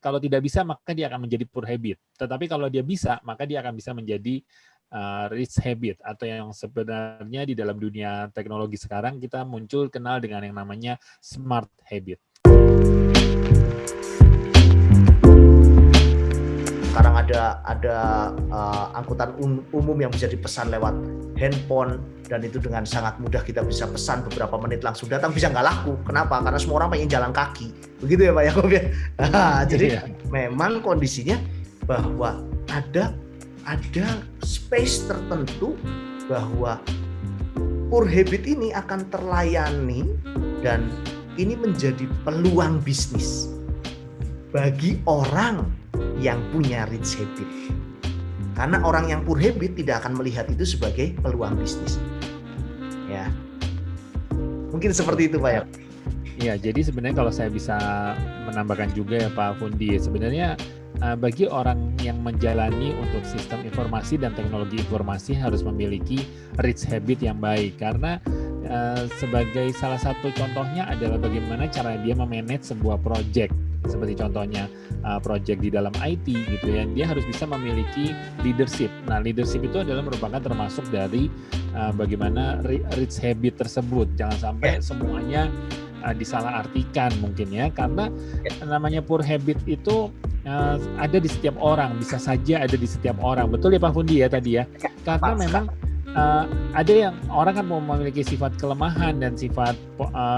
Kalau tidak bisa, maka dia akan menjadi poor habit. Tetapi kalau dia bisa, maka dia akan bisa menjadi rich habit, atau yang sebenarnya di dalam dunia teknologi sekarang kita muncul kenal dengan yang namanya smart habit. Sekarang ada angkutan umum yang bisa dipesan lewat handphone, dan itu dengan sangat mudah kita bisa pesan, beberapa menit langsung datang, bisa nggak laku. Kenapa? Karena semua orang pengen jalan kaki, begitu ya Pak Yakob ya. Jadi memang kondisinya bahwa ada space tertentu bahwa poor habit ini akan terlayani, dan ini menjadi peluang bisnis bagi orang yang punya rich habit. Karena orang yang poor habit tidak akan melihat itu sebagai peluang bisnis. Ya. Mungkin seperti itu Pak ya. Ya, jadi sebenarnya kalau saya bisa menambahkan juga ya Pak Fundi, sebenarnya bagi orang yang menjalani untuk sistem informasi dan teknologi informasi harus memiliki rich habit yang baik, karena sebagai salah satu contohnya adalah bagaimana cara dia memanage sebuah project. Seperti contohnya project di dalam IT gitu ya, dia harus bisa memiliki leadership. Nah, leadership itu adalah merupakan termasuk dari bagaimana rich habit tersebut. Jangan sampai semuanya disalahartikan mungkin ya, karena namanya poor habit itu ada di setiap orang, bisa saja ada di setiap orang. Betul ya Pak Fundi ya tadi ya? Karena memang ada yang orang kan mau memiliki sifat kelemahan dan sifat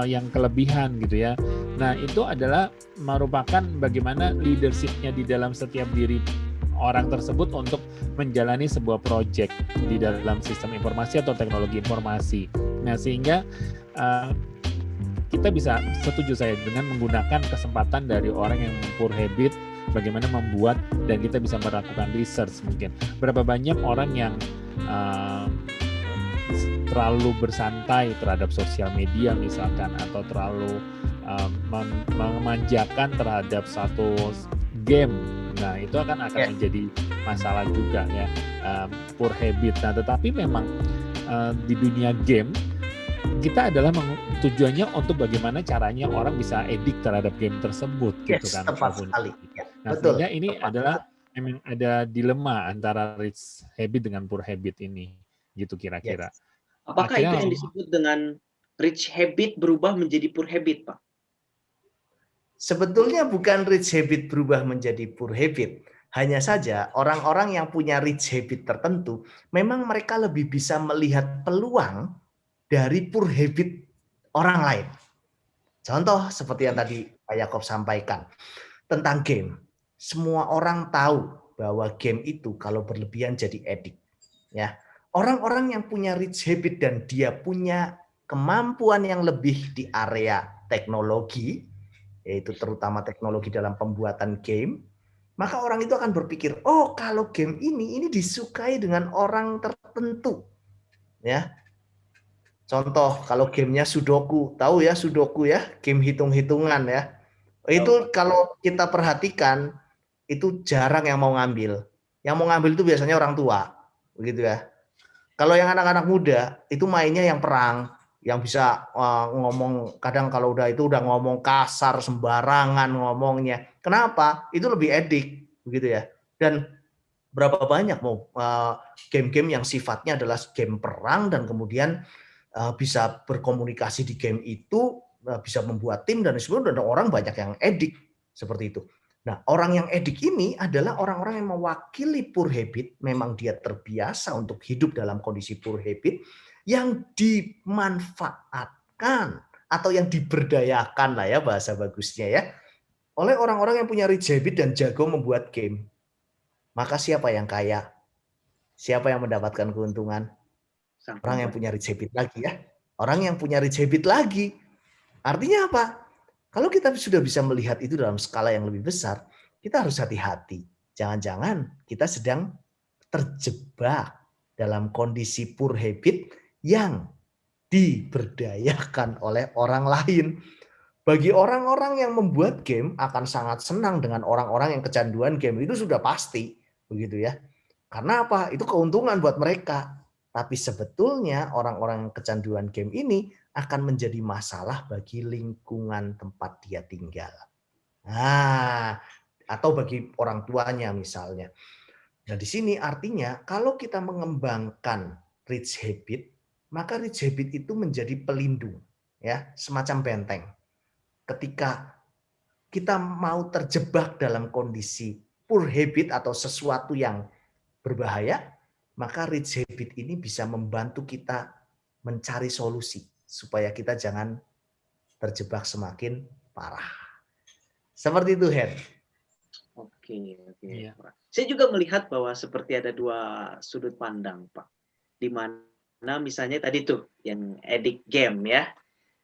yang kelebihan gitu ya. Nah, itu adalah merupakan bagaimana leadership-nya di dalam setiap diri orang tersebut untuk menjalani sebuah project di dalam sistem informasi atau teknologi informasi. Nah, sehingga kita bisa, setuju saya, dengan menggunakan kesempatan dari orang yang poor habit, bagaimana membuat, dan kita bisa melakukan research mungkin. Berapa banyak orang yang terlalu bersantai terhadap sosial media misalkan, atau terlalu memanjakan terhadap satu game. Nah, itu akan menjadi masalah juga ya, poor habit. Nah, tetapi memang di dunia game kita adalah tujuannya untuk bagaimana caranya orang bisa edik terhadap game tersebut gitu kan. Tepat sekali. Nah, sehingga ini adalah memang ada dilema antara rich habit dengan poor habit ini gitu kira-kira. Apakah itu yang disebut dengan rich habit berubah menjadi poor habit, Pak? Sebetulnya bukan rich habit berubah menjadi poor habit. Hanya saja orang-orang yang punya rich habit tertentu, memang mereka lebih bisa melihat peluang dari poor habit orang lain. Contoh seperti yang tadi Pak Yakob sampaikan tentang game. Semua orang tahu bahwa game itu kalau berlebihan jadi edik. Ya, orang-orang yang punya rich habit dan dia punya kemampuan yang lebih di area teknologi, yaitu terutama teknologi dalam pembuatan game, maka orang itu akan berpikir, oh kalau game ini disukai dengan orang tertentu. Ya, contoh kalau gamenya Sudoku, tahu ya Sudoku ya, game hitung-hitungan ya. Itu kalau kita perhatikan itu jarang yang mau ngambil. Yang mau ngambil itu biasanya orang tua, begitu ya. Kalau yang anak-anak muda itu mainnya yang perang, yang bisa ngomong, kadang kalau udah itu udah ngomong kasar sembarangan ngomongnya. Kenapa? Itu lebih edik, begitu ya. Dan berapa banyak mau game-game yang sifatnya adalah game perang dan kemudian bisa berkomunikasi di game itu, bisa membuat tim dan sebagainya, dan orang banyak yang edik seperti itu. Nah, orang yang edik ini adalah orang-orang yang mewakili poor habit, memang dia terbiasa untuk hidup dalam kondisi poor habit, yang dimanfaatkan atau yang diberdayakan lah ya bahasa bagusnya ya, oleh orang-orang yang punya rich habit dan jago membuat game. Maka siapa yang kaya? Siapa yang mendapatkan keuntungan? Orang yang punya rich habit lagi ya. Orang yang punya rich habit lagi. Artinya apa? Kalau kita sudah bisa melihat itu dalam skala yang lebih besar, kita harus hati-hati. Jangan-jangan kita sedang terjebak dalam kondisi poor habit yang diberdayakan oleh orang lain. Bagi orang-orang yang membuat game akan sangat senang dengan orang-orang yang kecanduan game, itu sudah pasti, begitu ya. Karena apa? Itu keuntungan buat mereka. Tapi sebetulnya orang-orang yang kecanduan game ini akan menjadi masalah bagi lingkungan tempat dia tinggal. Nah, atau bagi orang tuanya misalnya. Nah, di sini artinya kalau kita mengembangkan rich habit, maka rich habit itu menjadi pelindung, ya, semacam benteng. Ketika kita mau terjebak dalam kondisi poor habit atau sesuatu yang berbahaya, maka rich habit ini bisa membantu kita mencari solusi supaya kita jangan terjebak semakin parah. Seperti itu, Hen. Oke. Iya. Saya juga melihat bahwa seperti ada dua sudut pandang, Pak. Di mana misalnya tadi tuh yang addict game ya.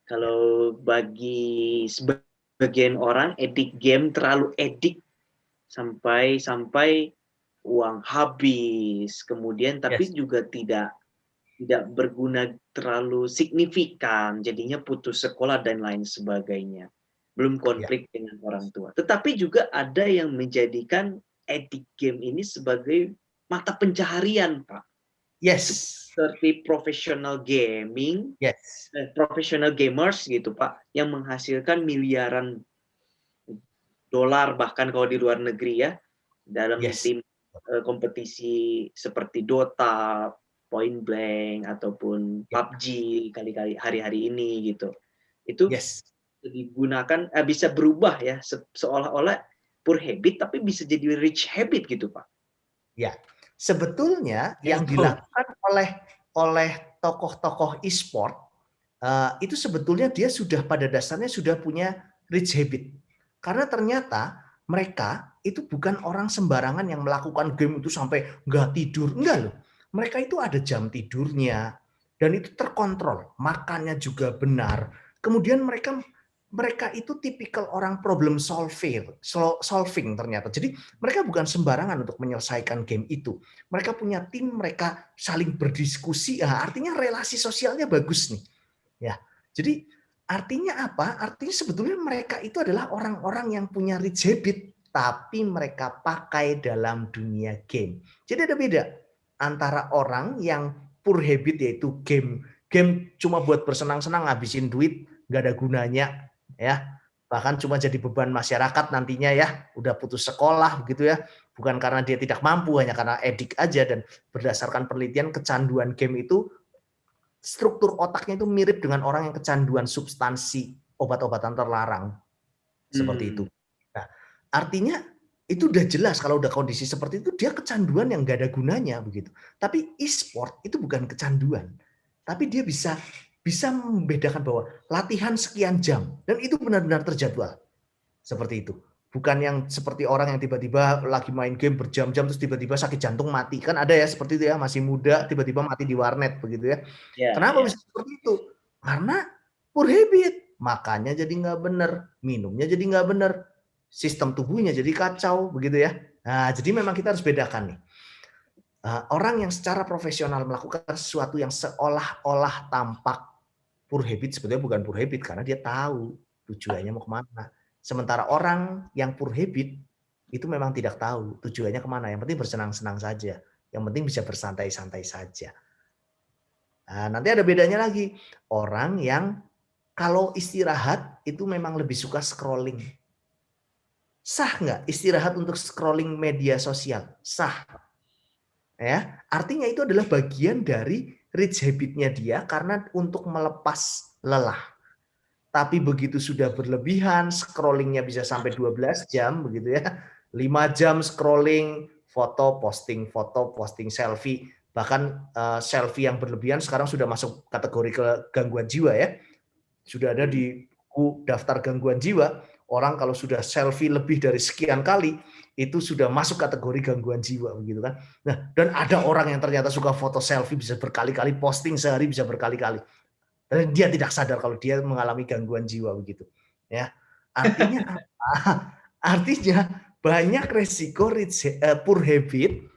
Kalau bagi sebagian orang addict game terlalu addict sampai uang habis, kemudian tapi Yes. juga tidak berguna terlalu signifikan, jadinya putus sekolah dan lain sebagainya. Belum konflik dengan orang tua. Tetapi juga ada yang menjadikan addict game ini sebagai mata pencaharian, Pak. Yes. Seperti professional gaming, Yes. professional gamers gitu, Pak, yang menghasilkan miliaran dolar bahkan kalau di luar negeri ya, dalam Yes. tim kompetisi seperti Dota, Point Blank ataupun PUBG kali-kali hari-hari ini gitu. Itu Yes. digunakan bisa berubah ya seolah-olah poor habit tapi bisa jadi rich habit gitu, Pak. Ya, sebetulnya yang dilakukan oleh tokoh-tokoh e-sport itu sebetulnya dia sudah pada dasarnya sudah punya rich habit. Karena ternyata mereka itu bukan orang sembarangan yang melakukan game itu sampai nggak tidur. Enggak loh. Mereka itu ada jam tidurnya dan itu terkontrol. Makannya juga benar. Kemudian mereka itu tipikal orang problem solving ternyata. Jadi mereka bukan sembarangan untuk menyelesaikan game itu. Mereka punya tim, mereka saling berdiskusi. Artinya relasi sosialnya bagus nih. Ya, jadi artinya apa? Artinya sebetulnya mereka itu adalah orang-orang yang punya rich habit, tapi mereka pakai dalam dunia game. Jadi ada beda antara orang yang poor habit yaitu game cuma buat bersenang-senang ngabisin duit, nggak ada gunanya, ya. Bahkan cuma jadi beban masyarakat nantinya ya, udah putus sekolah begitu ya. Bukan karena dia tidak mampu, hanya karena edik aja. Dan berdasarkan penelitian kecanduan game itu struktur otaknya itu mirip dengan orang yang kecanduan substansi obat-obatan terlarang. Seperti itu. Nah, artinya itu udah jelas kalau udah kondisi seperti itu dia kecanduan yang nggak ada gunanya begitu. Tapi e-sport itu bukan kecanduan. Tapi dia bisa membedakan bahwa latihan sekian jam dan itu benar-benar terjadwal. Seperti itu. Bukan yang seperti orang yang tiba-tiba lagi main game berjam-jam terus tiba-tiba sakit jantung mati. Kan ada ya seperti itu ya, masih muda tiba-tiba mati di warnet begitu ya. Kenapa bisa seperti itu? Karena poor habit. Makannya jadi nggak benar, minumnya jadi nggak benar, sistem tubuhnya jadi kacau begitu ya. Nah, jadi memang kita harus bedakan nih. Orang yang secara profesional melakukan sesuatu yang seolah-olah tampak poor habit sebetulnya bukan poor habit karena dia tahu tujuannya mau kemana. Sementara orang yang poor habit itu memang tidak tahu tujuannya kemana. Yang penting bersenang-senang saja. Yang penting bisa bersantai-santai saja. Nah, nanti ada bedanya lagi. Orang yang kalau istirahat itu memang lebih suka scrolling. Sah nggak istirahat untuk scrolling media sosial? Sah. Ya, artinya itu adalah bagian dari rich habit-nya dia karena untuk melepas lelah. Tapi begitu sudah berlebihan, scrollingnya bisa sampai 12 jam begitu ya. 5 jam scrolling, foto, posting selfie. Bahkan selfie yang berlebihan sekarang sudah masuk kategori gangguan jiwa ya. Sudah ada di buku daftar gangguan jiwa. Orang kalau sudah selfie lebih dari sekian kali, itu sudah masuk kategori gangguan jiwa begitu kan. Nah, dan ada orang yang ternyata suka foto selfie bisa berkali-kali, posting sehari bisa berkali-kali. Dan dia tidak sadar kalau dia mengalami gangguan jiwa begitu. Ya, artinya apa? Artinya banyak resiko poor habit,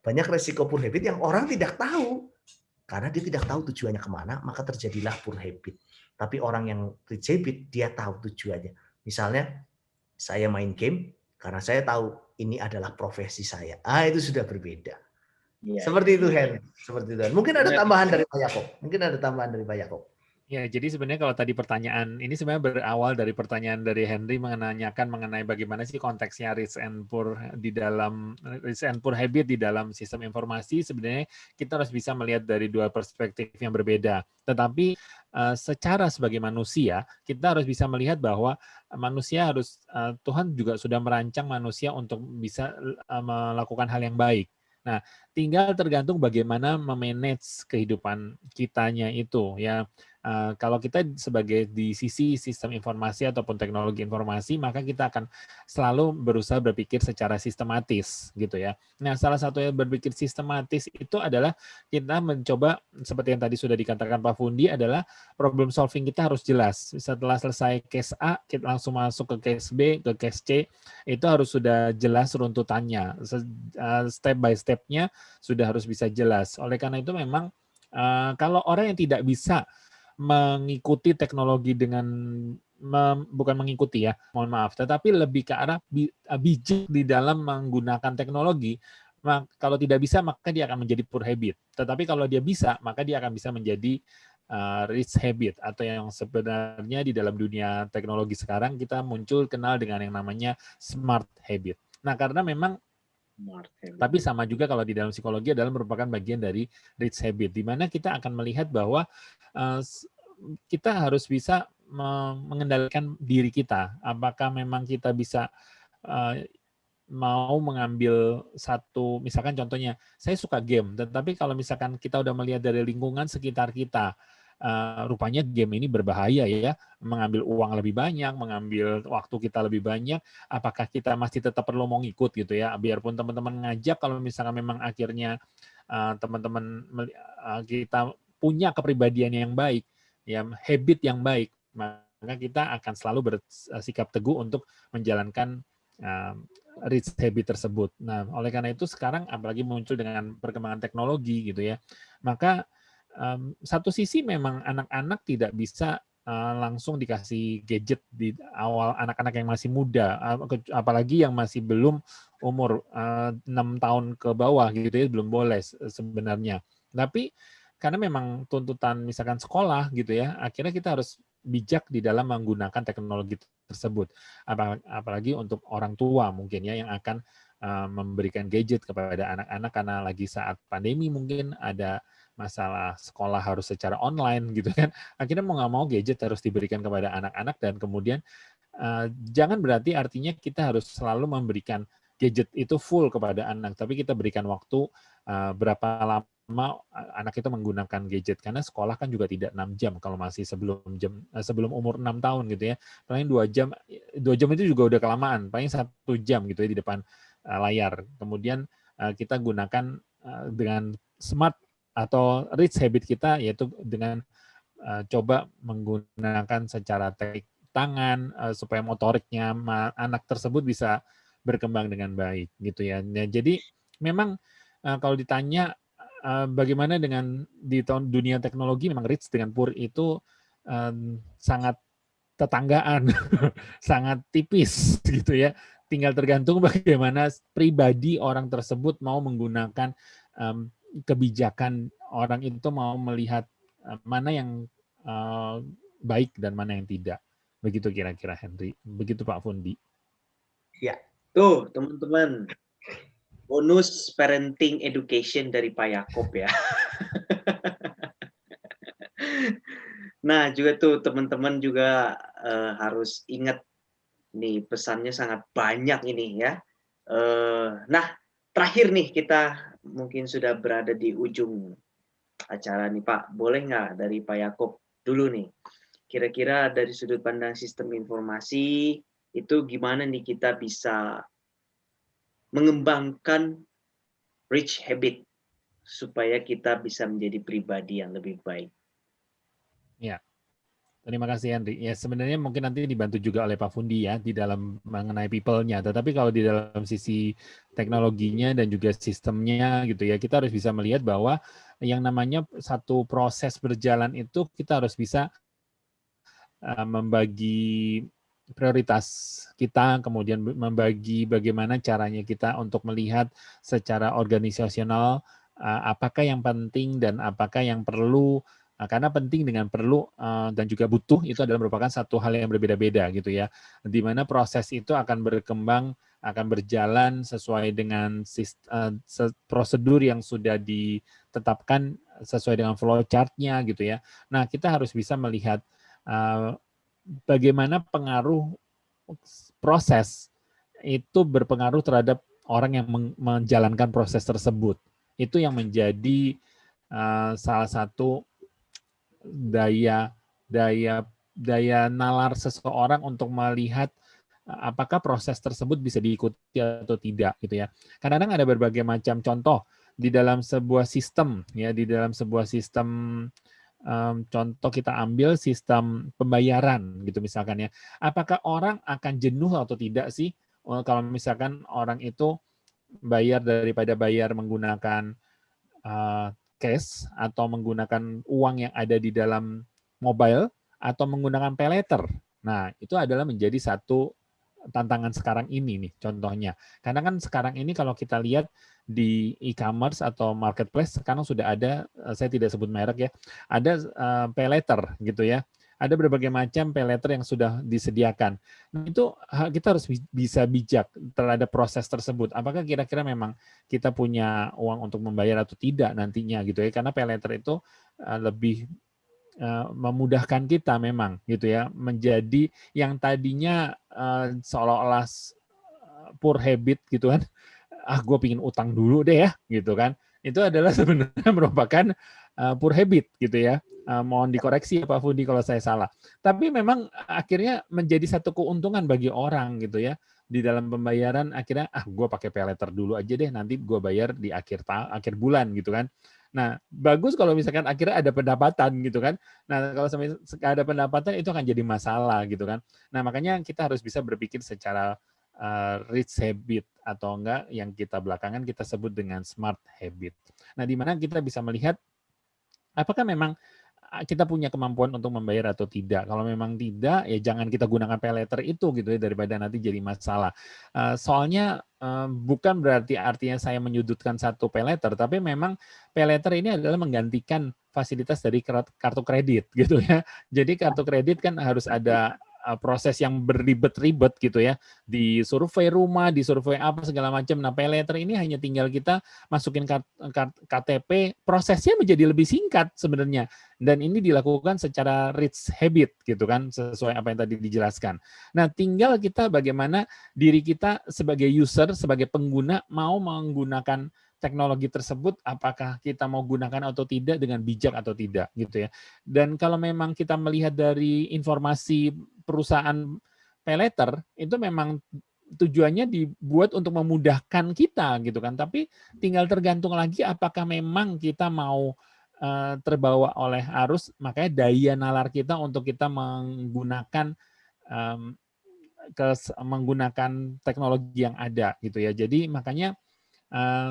banyak resiko poor habit yang orang tidak tahu karena dia tidak tahu tujuannya kemana, maka terjadilah poor habit. Tapi orang yang rich habit dia tahu tujuannya. Misalnya saya main game karena saya tahu ini adalah profesi saya. Itu sudah berbeda. Seperti itu, Hen. Seperti itu. Mungkin ada tambahan dari Pak Yakob. Ya, jadi sebenarnya kalau tadi pertanyaan ini sebenarnya berawal dari pertanyaan dari Henry menanyakan mengenai bagaimana sih konteksnya rich and poor di dalam rich and poor habit di dalam sistem informasi. Sebenarnya kita harus bisa melihat dari dua perspektif yang berbeda. Tetapi secara sebagai manusia, kita harus bisa melihat bahwa manusia harus Tuhan juga sudah merancang manusia untuk bisa melakukan hal yang baik. Nah, tinggal tergantung bagaimana memanage kehidupan kitanya itu ya. Kalau kita sebagai di sisi sistem informasi ataupun teknologi informasi, maka kita akan selalu berusaha berpikir secara sistematis gitu ya. Nah, salah satu yang berpikir sistematis itu adalah kita mencoba seperti yang tadi sudah dikatakan Pak Fundi adalah problem solving kita harus jelas. Setelah selesai case A, kita langsung masuk ke case B, ke case C, itu harus sudah jelas runtutannya. Step by step-nya sudah harus bisa jelas. Oleh karena itu memang kalau orang yang tidak bisa mengikuti teknologi dengan bukan mengikuti ya, mohon maaf, tetapi lebih ke arah bijak di dalam menggunakan teknologi. Kalau tidak bisa, maka dia akan menjadi poor habit. Tetapi kalau dia bisa, maka dia akan bisa menjadi rich habit, atau yang sebenarnya di dalam dunia teknologi sekarang kita muncul kenal dengan yang namanya smart habit. Nah, karena memang tapi sama juga kalau di dalam psikologi adalah merupakan bagian dari rich habit, di mana kita akan melihat bahwa kita harus bisa mengendalikan diri kita. Apakah memang kita bisa mau mengambil satu, misalkan contohnya, saya suka game, tetapi kalau misalkan kita udah melihat dari lingkungan sekitar kita, rupanya game ini berbahaya ya, mengambil uang lebih banyak, mengambil waktu kita lebih banyak, apakah kita masih tetap perlu mau ngikut gitu ya, biarpun teman-teman ngajak, kalau misalkan memang akhirnya teman-teman kita punya kepribadian yang baik, ya habit yang baik, maka kita akan selalu bersikap teguh untuk menjalankan rich habit tersebut. Nah, oleh karena itu sekarang apalagi muncul dengan perkembangan teknologi gitu ya, maka satu sisi memang anak-anak tidak bisa langsung dikasih gadget di awal, anak-anak yang masih muda, apalagi yang masih belum umur 6 tahun ke bawah gitu ya, belum boleh sebenarnya. Tapi karena memang tuntutan misalkan sekolah gitu ya, akhirnya kita harus bijak di dalam menggunakan teknologi tersebut. Apalagi untuk orang tua mungkin ya yang akan memberikan gadget kepada anak-anak karena lagi saat pandemi mungkin ada masalah sekolah harus secara online gitu kan. Akhirnya mau nggak mau gadget harus diberikan kepada anak-anak, dan kemudian jangan berarti artinya kita harus selalu memberikan gadget itu full kepada anak, tapi kita berikan waktu berapa lama anak itu menggunakan gadget, karena sekolah kan juga tidak 6 jam kalau masih sebelum umur 6 tahun gitu ya. Paling 2 jam itu juga udah kelamaan, paling 1 jam gitu ya di depan layar. Kemudian kita gunakan dengan smart atau rich habit kita, yaitu dengan coba menggunakan secara teknik tangan supaya motoriknya anak tersebut bisa berkembang dengan baik gitu ya. Nah, jadi memang kalau ditanya bagaimana dengan di dunia teknologi, memang rich dengan poor itu sangat tetanggaan, sangat tipis gitu ya. Tinggal tergantung bagaimana pribadi orang tersebut mau menggunakan kebijakan, orang itu mau melihat mana yang baik dan mana yang tidak. Begitu kira-kira Henry. Begitu Pak Fundi. Ya, tuh teman-teman. Bonus parenting education dari Pak Yakob ya. Nah, juga tuh teman-teman juga harus ingat nih, pesannya sangat banyak ini ya. Nah, terakhir nih, kita mungkin sudah berada di ujung acara nih Pak. Boleh nggak dari Pak Yakob dulu nih, kira-kira dari sudut pandang sistem informasi itu gimana nih kita bisa mengembangkan rich habit supaya kita bisa menjadi pribadi yang lebih baik? Ya, terima kasih Henry. Ya, sebenarnya mungkin nanti dibantu juga oleh Pak Fundi ya di dalam mengenai people-nya. Tetapi kalau di dalam sisi teknologinya dan juga sistemnya gitu ya, kita harus bisa melihat bahwa yang namanya satu proses berjalan itu kita harus bisa membagi prioritas kita, kemudian membagi bagaimana caranya kita untuk melihat secara organisasional apakah yang penting dan apakah yang perlu Karena penting dengan perlu dan juga butuh itu adalah merupakan satu hal yang berbeda-beda gitu ya. Di mana proses itu akan berkembang, akan berjalan sesuai dengan prosedur yang sudah ditetapkan sesuai dengan flow chart-nya gitu ya. Nah, kita harus bisa melihat bagaimana pengaruh proses itu berpengaruh terhadap orang yang menjalankan proses tersebut. Itu yang menjadi salah satu daya nalar seseorang untuk melihat apakah proses tersebut bisa diikuti atau tidak gitu ya. Kadang-kadang ada berbagai macam contoh di dalam sebuah sistem ya, di dalam sebuah sistem contoh kita ambil sistem pembayaran gitu misalkan ya. Apakah orang akan jenuh atau tidak sih kalau misalkan orang itu bayar daripada bayar menggunakan cash atau menggunakan uang yang ada di dalam mobile atau menggunakan pay later. Nah, itu adalah menjadi satu tantangan sekarang ini nih contohnya. Karena kan sekarang ini kalau kita lihat di e-commerce atau marketplace sekarang sudah ada, saya tidak sebut merek ya, ada pay later gitu ya. Ada berbagai macam pay later yang sudah disediakan. Nah, itu kita harus bisa bijak terhadap proses tersebut. Apakah kira-kira memang kita punya uang untuk membayar atau tidak nantinya gitu ya. Karena pay later itu lebih memudahkan kita memang gitu ya, menjadi yang tadinya seolah-olah poor habit gitu kan, gue pingin utang dulu deh ya gitu kan, itu adalah sebenarnya merupakan poor habit gitu ya. Mohon dikoreksi ya Pak Fudi kalau saya salah. Tapi memang akhirnya menjadi satu keuntungan bagi orang gitu ya. Di dalam pembayaran akhirnya gue pakai pay later dulu aja deh, nanti gue bayar di akhir bulan gitu kan. Nah, bagus kalau misalkan akhirnya ada pendapatan gitu kan. Nah, kalau sampai ada pendapatan itu akan jadi masalah gitu kan. Nah, makanya kita harus bisa berpikir secara rich habit atau enggak yang kita belakangan kita sebut dengan smart habit. Nah, di mana kita bisa melihat apakah memang kita punya kemampuan untuk membayar atau tidak. Kalau memang tidak, ya jangan kita gunakan pay later itu gitu ya, daripada nanti jadi masalah. Soalnya bukan berarti artinya saya menyudutkan satu pay later, tapi memang pay later ini adalah menggantikan fasilitas dari kartu kredit gitu ya. Jadi kartu kredit kan harus ada proses yang berribet-ribet gitu ya, di survei rumah, di survei apa segala macam. Nah, pay later ini hanya tinggal kita masukin KTP, prosesnya menjadi lebih singkat sebenarnya. Dan ini dilakukan secara rich habit gitu kan, sesuai apa yang tadi dijelaskan. Nah, tinggal kita bagaimana diri kita sebagai user, sebagai pengguna mau menggunakan teknologi tersebut, apakah kita mau gunakan atau tidak dengan bijak atau tidak gitu ya. Dan kalau memang kita melihat dari informasi perusahaan pay later itu memang tujuannya dibuat untuk memudahkan kita gitu kan, tapi tinggal tergantung lagi apakah memang kita mau terbawa oleh arus, makanya daya nalar kita untuk kita menggunakan teknologi yang ada gitu ya. Jadi makanya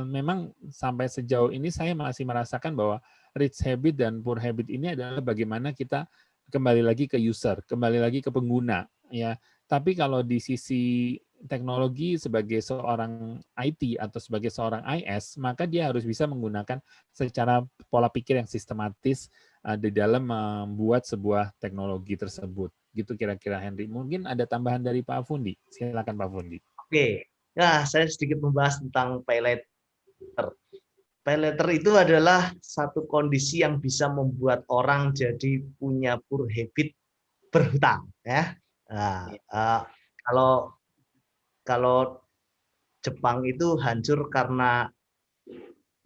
memang sampai sejauh ini saya masih merasakan bahwa rich habit dan poor habit ini adalah bagaimana kita kembali lagi ke user, kembali lagi ke pengguna ya. Tapi kalau di sisi teknologi sebagai seorang IT atau sebagai seorang IS, maka dia harus bisa menggunakan secara pola pikir yang sistematis di dalam membuat sebuah teknologi tersebut. Gitu kira-kira Henry. Mungkin ada tambahan dari Pak Fundi. Silakan Pak Fundi. Oke. Nah, saya sedikit membahas tentang pay later. Pay later itu adalah satu kondisi yang bisa membuat orang jadi punya poor habit berhutang ya. Nah, kalau Jepang itu hancur karena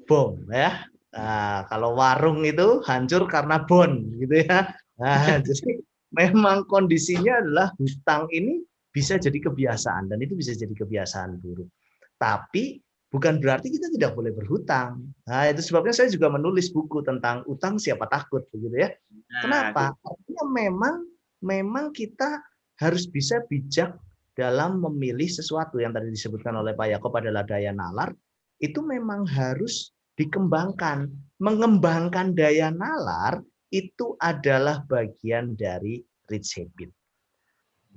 bom ya. Nah, kalau warung itu hancur karena bon gitu ya. Nah, jadi memang kondisinya adalah hutang ini bisa jadi kebiasaan dan itu bisa jadi kebiasaan buruk. Tapi bukan berarti kita tidak boleh berhutang. Nah, itu sebabnya saya juga menulis buku tentang utang siapa takut begitu ya. Kenapa? Artinya memang kita harus bisa bijak dalam memilih sesuatu yang tadi disebutkan oleh Pak Yakob adalah daya nalar, itu memang harus dikembangkan. Mengembangkan daya nalar itu adalah bagian dari rich habit.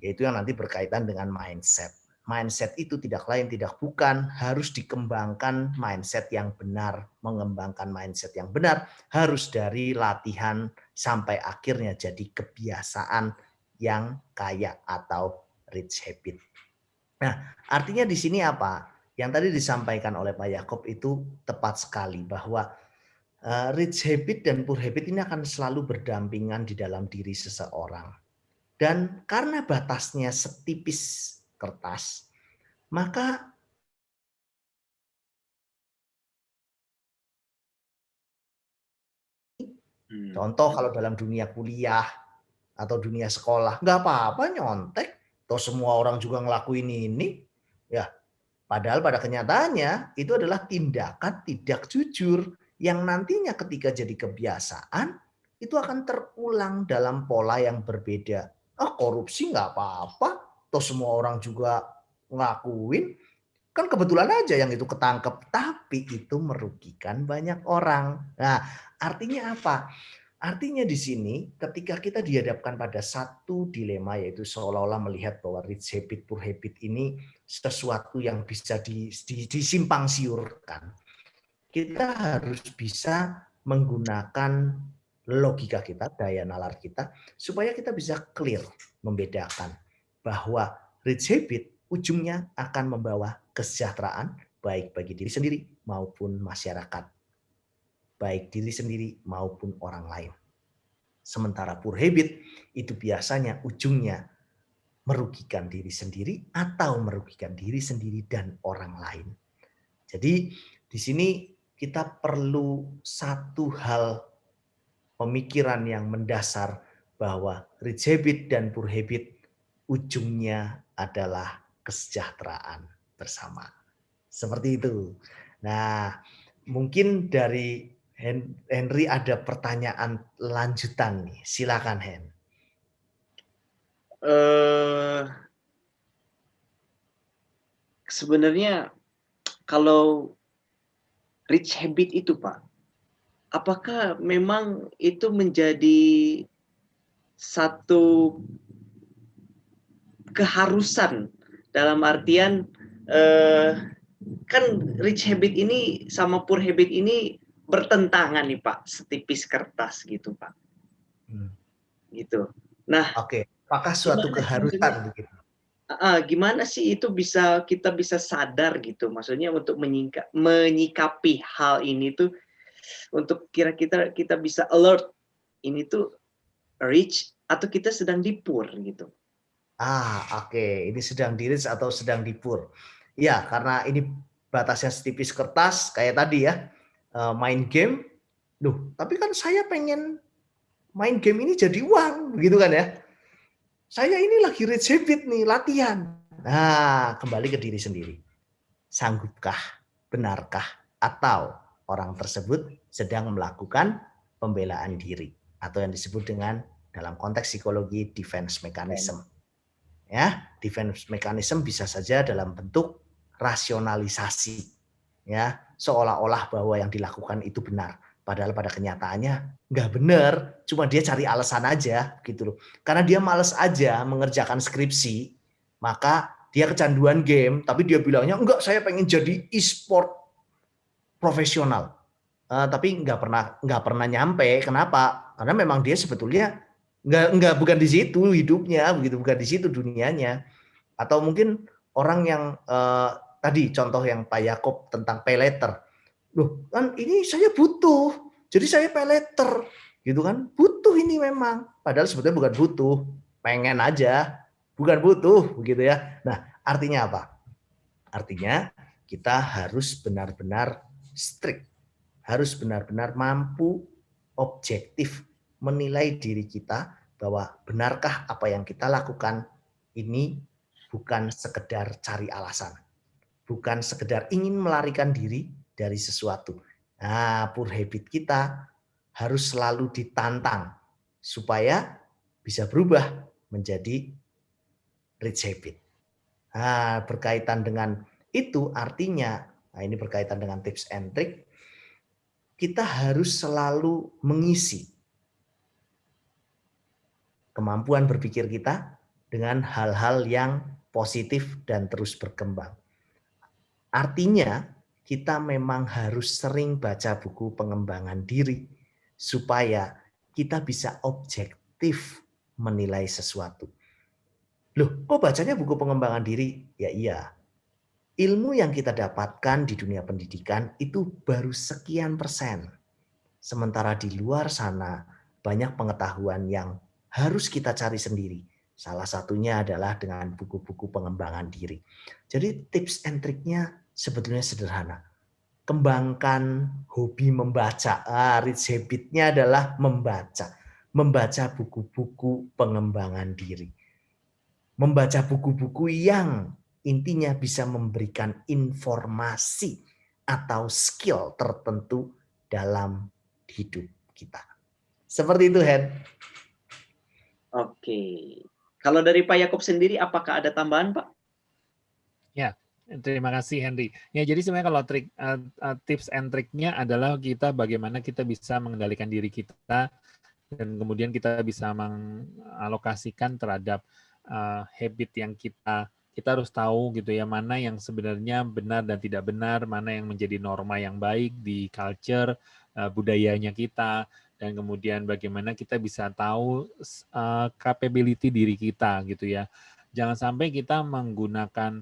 Yaitu yang nanti berkaitan dengan mindset. mindset itu tidak lain tidak bukan harus dikembangkan mindset yang benar. Mengembangkan mindset yang benar harus dari latihan sampai akhirnya jadi kebiasaan yang kaya atau rich habit. Nah, artinya di sini apa? Yang tadi disampaikan oleh Pak Yakob itu tepat sekali bahwa rich habit dan poor habit ini akan selalu berdampingan di dalam diri seseorang. Dan karena batasnya setipis kertas, maka contoh kalau dalam dunia kuliah atau dunia sekolah, nggak apa-apa nyontek, toh semua orang juga ngelakuin ini, ya. Padahal pada kenyataannya itu adalah tindakan tidak jujur yang nantinya ketika jadi kebiasaan itu akan terulang dalam pola yang berbeda. Korupsi nggak apa-apa, toh semua orang juga ngelakuin, kan kebetulan aja yang itu ketangkep, tapi itu merugikan banyak orang. Nah, artinya apa? Artinya di sini ketika kita dihadapkan pada satu dilema yaitu seolah-olah melihat bahwa rich habit, poor habit ini sesuatu yang bisa disimpang siurkan. Kita harus bisa menggunakan logika kita, daya nalar kita, supaya kita bisa clear membedakan bahwa rich habit ujungnya akan membawa kesejahteraan baik bagi diri sendiri maupun masyarakat. Baik diri sendiri maupun orang lain. Sementara poor habit itu biasanya ujungnya merugikan diri sendiri atau merugikan diri sendiri dan orang lain. Jadi di sini kita perlu satu hal pemikiran yang mendasar bahwa rich habit dan poor habit ujungnya adalah kesejahteraan bersama. Seperti itu. Nah, mungkin dari Henry ada pertanyaan lanjutan nih. Silakan Hen. Sebenarnya kalau rich habit itu Pak, apakah memang itu menjadi satu keharusan dalam artian kan rich habit ini sama poor habit ini bertentangan nih Pak, setipis kertas gitu Pak. Gitu. Nah, oke, apakah suatu keharusan begitu? Gimana sih itu kita bisa sadar gitu, maksudnya untuk menyikapi hal ini tuh untuk kira-kira kita bisa alert ini tuh rich atau kita sedang di poor gitu. Oke. Ini sedang di rich atau sedang di poor. Ya, karena ini batasnya setipis kertas kayak tadi ya. Main game. Loh, tapi kan saya pengen main game ini jadi uang, begitu kan ya. Saya ini lagi rich habit nih, latihan. Nah, kembali ke diri sendiri. Sanggupkah, benarkah, atau orang tersebut sedang melakukan pembelaan diri atau yang disebut dengan dalam konteks psikologi defense mechanism. Ya, defense mechanism bisa saja dalam bentuk rasionalisasi. Ya, seolah-olah bahwa yang dilakukan itu benar. Padahal pada kenyataannya nggak benar, cuma dia cari alasan aja gitu loh. Karena dia males aja mengerjakan skripsi, maka dia kecanduan game, tapi dia bilangnya enggak, saya pengen jadi e-sport profesional. Tapi nggak pernah nyampe. Kenapa? Karena memang dia sebetulnya bukan di situ hidupnya, begitu, bukan di situ dunianya. Atau mungkin orang yang tadi contoh yang Pak Yakob tentang pay letter. Loh, kan ini saya butuh, jadi saya pay letter, gitu kan? Butuh ini memang, padahal sebetulnya bukan butuh, pengen aja, bukan butuh, begitu ya. Nah, artinya apa? Artinya kita harus benar-benar strict, harus benar-benar mampu objektif menilai diri kita bahwa benarkah apa yang kita lakukan ini bukan sekedar cari alasan, bukan sekedar ingin melarikan diri dari sesuatu. Nah, poor habit kita harus selalu ditantang supaya bisa berubah menjadi rich habit. Nah, berkaitan dengan itu artinya, nah ini berkaitan dengan tips and trick, kita harus selalu mengisi kemampuan berpikir kita dengan hal-hal yang positif, dan terus berkembang. Artinya, kita memang harus sering baca buku pengembangan diri supaya kita bisa objektif menilai sesuatu. Loh, kok bacanya buku pengembangan diri? Ya iya, ilmu yang kita dapatkan di dunia pendidikan itu baru sekian persen. Sementara di luar sana banyak pengetahuan yang harus kita cari sendiri. Salah satunya adalah dengan buku-buku pengembangan diri. Jadi tips and triknya sebetulnya sederhana. Kembangkan hobi membaca. Rich habit-nya adalah membaca. Membaca buku-buku pengembangan diri. Membaca buku-buku yang intinya bisa memberikan informasi atau skill tertentu dalam hidup kita. Seperti itu, Hen. Oke. Kalau dari Pak Yakob sendiri, apakah ada tambahan, Pak? Ya, terima kasih Henry. Ya, jadi sebenarnya kalau tips and triknya adalah bagaimana kita bisa mengendalikan diri kita dan kemudian kita bisa mengalokasikan terhadap habit yang kita harus tahu gitu ya, mana yang sebenarnya benar dan tidak benar, mana yang menjadi norma yang baik di culture budayanya kita, dan kemudian bagaimana kita bisa tahu capability diri kita gitu ya. Jangan sampai kita menggunakan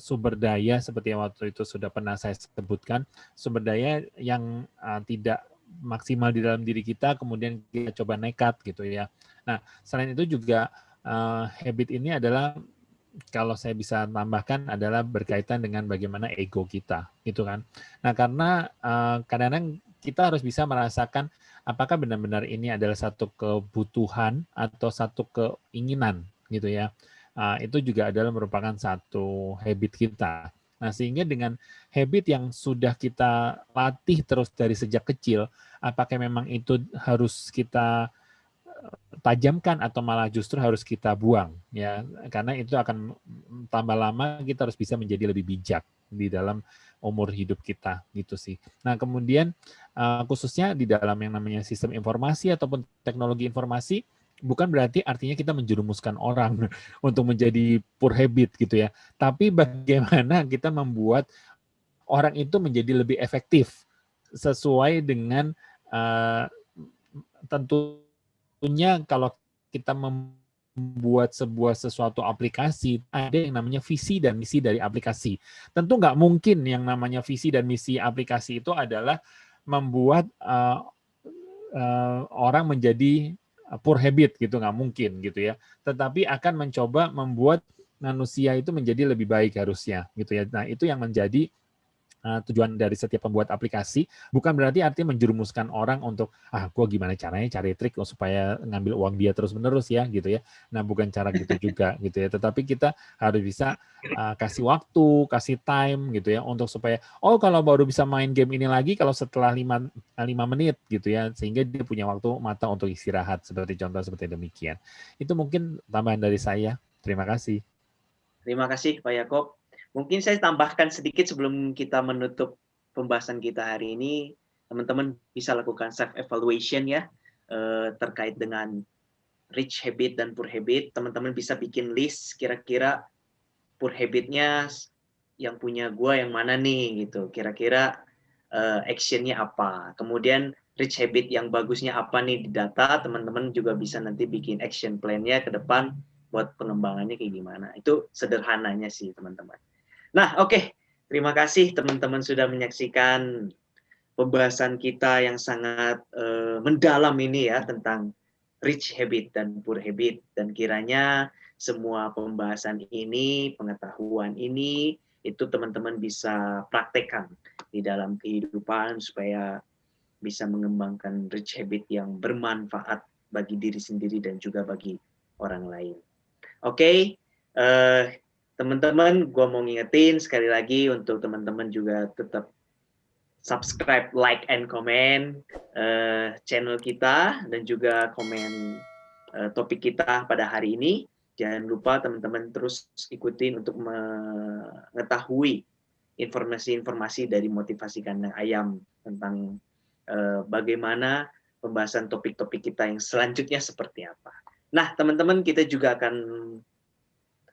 sumber daya seperti yang waktu itu sudah pernah saya sebutkan, sumber daya yang tidak maksimal di dalam diri kita, kemudian kita coba nekat gitu ya. Nah, selain itu juga habit ini adalah, kalau saya bisa tambahkan, adalah berkaitan dengan bagaimana ego kita, gitu kan. Nah, karena kadang-kadang kita harus bisa merasakan apakah benar-benar ini adalah satu kebutuhan atau satu keinginan, gitu ya. Itu juga adalah merupakan satu habit kita. Nah, sehingga dengan habit yang sudah kita latih terus dari sejak kecil, apakah memang itu harus kita tajamkan atau malah justru harus kita buang ya, karena itu akan tambah lama kita harus bisa menjadi lebih bijak di dalam umur hidup kita gitu sih. Nah, kemudian khususnya di dalam yang namanya sistem informasi ataupun teknologi informasi, bukan berarti artinya kita menjerumuskan orang untuk menjadi poor habit gitu ya, tapi bagaimana kita membuat orang itu menjadi lebih efektif sesuai dengan tentunya kalau kita membuat sesuatu aplikasi, ada yang namanya visi dan misi dari aplikasi. Tentu nggak mungkin yang namanya visi dan misi aplikasi itu adalah membuat orang menjadi poor habit gitu, nggak mungkin gitu ya. Tetapi akan mencoba membuat manusia itu menjadi lebih baik harusnya gitu ya. Nah, itu yang menjadi tujuan dari setiap pembuat aplikasi. Bukan berarti artinya menjerumuskan orang untuk gue gimana caranya cari trik supaya ngambil uang dia terus-menerus ya gitu ya. Nah, bukan cara gitu juga gitu ya. Tetapi kita harus bisa kasih waktu, kasih time gitu ya, untuk supaya kalau baru bisa main game ini lagi kalau setelah 5 menit gitu ya, sehingga dia punya waktu matang untuk istirahat, seperti contoh seperti demikian. Itu mungkin tambahan dari saya. Terima kasih. Terima kasih Pak Yakob. Mungkin saya tambahkan sedikit sebelum kita menutup pembahasan kita hari ini. Teman-teman bisa lakukan self-evaluation ya, terkait dengan rich habit dan poor habit. Teman-teman bisa bikin list kira-kira poor habit-nya yang punya gua yang mana nih gitu. Kira-kira action-nya apa. Kemudian rich habit yang bagusnya apa nih di data. Teman-teman juga bisa nanti bikin action plan-nya ke depan buat pengembangannya kayak gimana. Itu sederhananya sih teman-teman. Nah, oke. Terima kasih teman-teman sudah menyaksikan pembahasan kita yang sangat mendalam ini ya, tentang rich habit dan poor habit. Dan kiranya semua pembahasan ini, pengetahuan ini, itu teman-teman bisa praktekkan di dalam kehidupan supaya bisa mengembangkan rich habit yang bermanfaat bagi diri sendiri dan juga bagi orang lain. Oke. Teman-teman, gue mau ngingetin sekali lagi untuk teman-teman juga tetap subscribe, like, and comment channel kita, dan juga komen topik kita pada hari ini. Jangan lupa teman-teman terus ikutin untuk mengetahui informasi-informasi dari Motivasi Kandang Ayam tentang bagaimana pembahasan topik-topik kita yang selanjutnya seperti apa. Nah, teman-teman, kita juga akan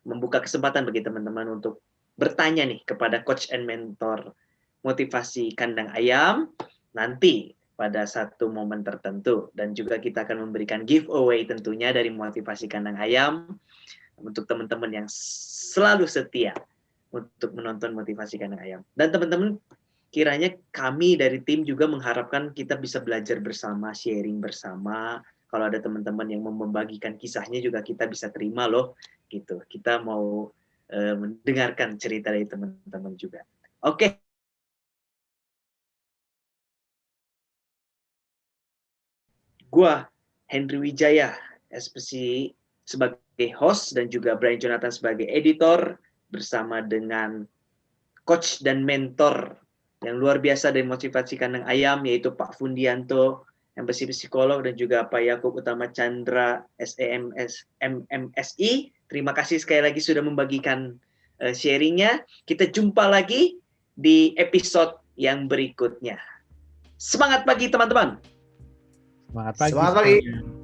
membuka kesempatan bagi teman-teman untuk bertanya nih kepada coach and mentor motivasi kandang ayam nanti pada satu momen tertentu, dan juga kita akan memberikan giveaway tentunya dari motivasi kandang ayam untuk teman-teman yang selalu setia untuk menonton motivasi kandang ayam. Dan teman-teman, kiranya kami dari tim juga mengharapkan kita bisa belajar bersama, sharing bersama. Kalau ada teman-teman yang mau membagikan kisahnya juga kita bisa terima loh, gitu. Kita mau mendengarkan cerita dari teman-teman juga. Oke. Gua Henry Wijaya, SPC sebagai host dan juga Brian Jonathan sebagai editor, bersama dengan coach dan mentor yang luar biasa dari motivasi kandang ayam, yaitu Pak Fundianto, MPC Psikolog, dan juga Pak Yakub Utama Chandra, SEMS MMSI. Terima kasih sekali lagi sudah membagikan sharingnya. Kita jumpa lagi di episode yang berikutnya. Semangat pagi teman-teman. Semangat pagi. Semangat pagi. Semuanya.